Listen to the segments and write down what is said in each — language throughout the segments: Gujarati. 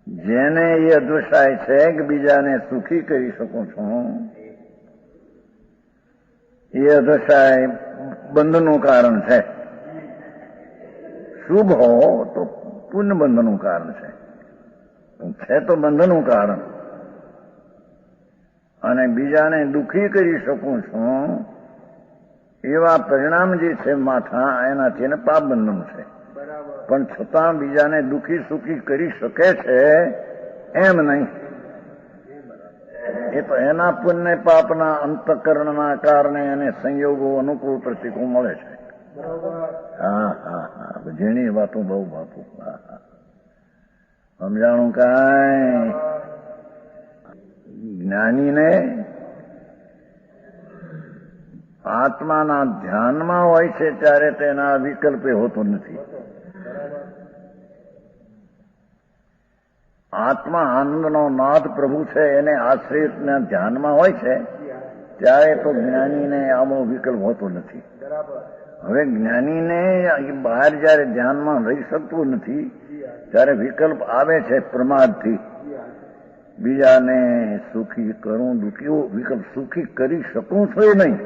જેને એ અદૃશ્ય છે કે બીજાને સુખી કરી શકું છું, એ અદૃશ્ય બંધનું કારણ છે. શુભ હો તો પુણ્ય બંધનું કારણ છે તો બંધનું કારણ. અને બીજાને દુઃખી કરી શકું છું એવા પરિણામ જે છે માથા, એનાથી એને પાપ બંધન છે. પણ છતાં બીજાને દુઃખી સુખી કરી શકે છે એમ નહીં. એ તો એના પુણ્ય પાપના અંતઃકરણના કારણે એને સંયોગો અનુકૂળ પ્રતિકૂળ મળે છે. હા હા હા, જેની વાતો બહુ બાપુ. હા હા, સમજાણું કાંઈ? જ્ઞાનીને આત્માના ધ્યાનમાં હોય છે ત્યારે તેના વિકલ્પે હોતો નથી. આત્મા આનંદનો નાદ પ્રભુ છે એને આશ્રિતના ધ્યાનમાં હોય છે ત્યારે તો જ્ઞાનીને આવો વિકલ્પ હોતો નથી. હવે જ્ઞાનીને બહાર જયારે ધ્યાનમાં રહી શકતું નથી ત્યારે વિકલ્પ આવે છે પ્રમાદથી. બીજાને સુખી કરું, દુઃખી વિકલ્પ સુખી કરી શકું છું એ નહીં,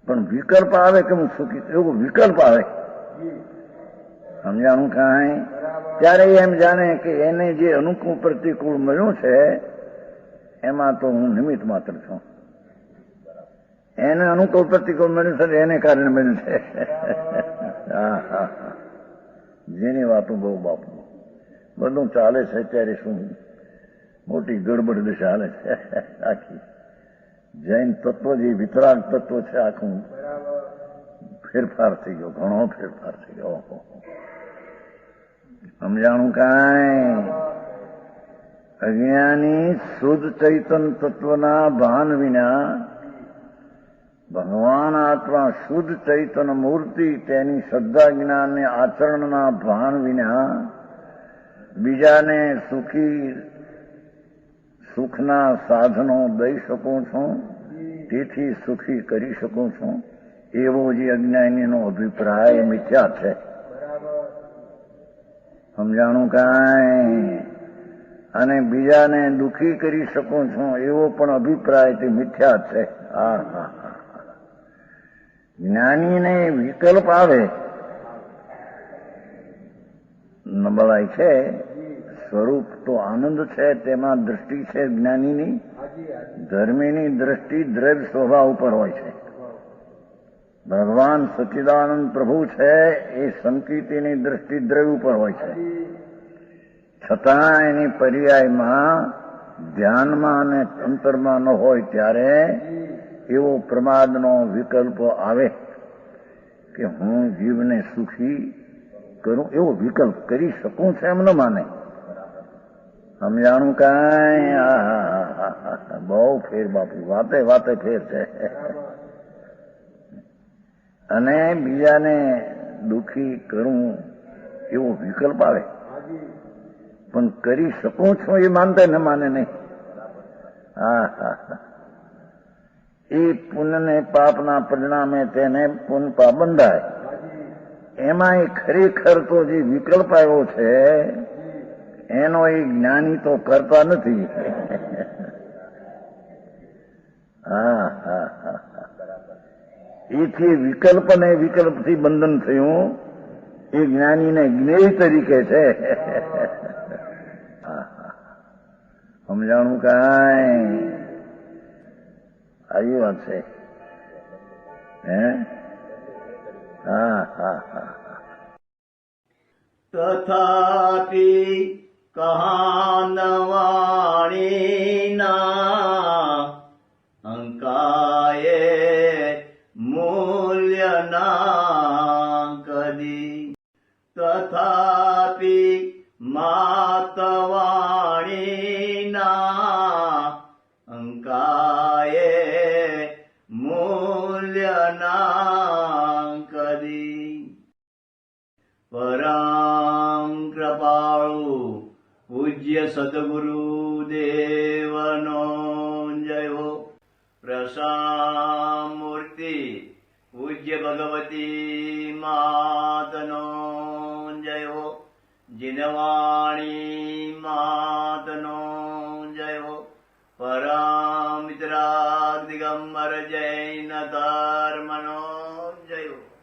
પણ વિકલ્પ આવે કે હું સુખી, એવો વિકલ્પ આવે. સમજાણું કાંઈ? ત્યારે એમ જાણે કે એને જે અનુકૂળ પ્રતિકૂળ મળ્યું છે એમાં તો હું નિમિત્ત માત્ર છું. એને અનુકૂળ પ્રતિકૂળ મળ્યું છે એને કારણે મળ્યું છે. હા હા હા, જેની વાતો બહુ બાપુ. બધું ચાલે છે ત્યારે શું મોટી ગડબડ દશા હાલે છે આખી. જૈન તત્વ જે વિતરાગ તત્વ છે આખું ફેરફાર થઈ ગયો, ઘણો ફેરફાર થઈ ગયો. સમજાણું કાંઈ? અજ્ઞાની શુદ્ધ ચૈતન તત્વના ભાન વિના, ભગવાન આત્મા શુદ્ધ ચૈતન મૂર્તિ તેની શ્રદ્ધા જ્ઞાનને આચરણના ભાન વિના બીજાને સુખના સાધનો દઈ શકું છું, તેથી સુખી કરી શકું છું, એવો જે અજ્ઞાનીનો અભિપ્રાય મિથ્યા છે. સમજાણું કાંઈ? અને બીજાને દુઃખી કરી શકું છું એવો પણ અભિપ્રાય તે મિથ્યા છે. હા હા હા, જ્ઞાનીને વિકલ્પ આવે, નબળાઈ છે, સ્વરૂપ તો આનંદ છે, તેમાં દ્રષ્ટિ છે જ્ઞાનીની. ધર્મીની દ્રષ્ટિ દ્રવ્ય સ્વભાવ ઉપર હોય છે. ભગવાન સચ્ચિદાનંદ પ્રભુ છે એ સંકિતિની દ્રષ્ટિ દ્રવ્ય ઉપર હોય છે. છતાં એની પર્યાયમાં ધ્યાનમાં અને અંતરમાં ન હોય ત્યારે એવો પ્રમાદનો વિકલ્પ આવે કે હું જીવને સુખી કરું, એવો વિકલ્પ કરી શકું છું એમ ન માને. સમજાણું કાંઈ? બહુ ફેર બાપુ, વાતે વાતે ફેર છે. અને બીજાને દુઃખી કરું એવો વિકલ્પ આવે, પણ કરી શકું છું એ માનતા ન માને નહીં. હા હા હા, એ પુણ્ય ને પાપના પરિણામે તેને પુણ્ય પાપ બંધાય. એમાં એ ખરેખર તો જે વિકલ્પ આવ્યો છે એનો એ જ્ઞાની તો કરતા નથી. હા હા હા, એથી વિકલ્પ ને વિકલ્પથી બંધન થયું એ જ્ઞાનીને જ્ઞેય તરીકે છે. સમજાણું કાંઈ? આવી વાત છે. હે? હા હા હા, તથાપિ કહાનવાણીના અંકાયે મૂલ્યના કદી, તથાપિ માતવાણીના અંકાયે મૂલ્યના કદી. પરમ કૃપાળુ પૂજ્ય સદગુરુ દેવનો જયો. પ્રસામૂર્તિ પૂજ્ય ભગવતી માતનો જયો. જીનવાણી માતનો જય હો. પરમિત્રાગ દિગંબર જૈન ધર્મનો જય હો.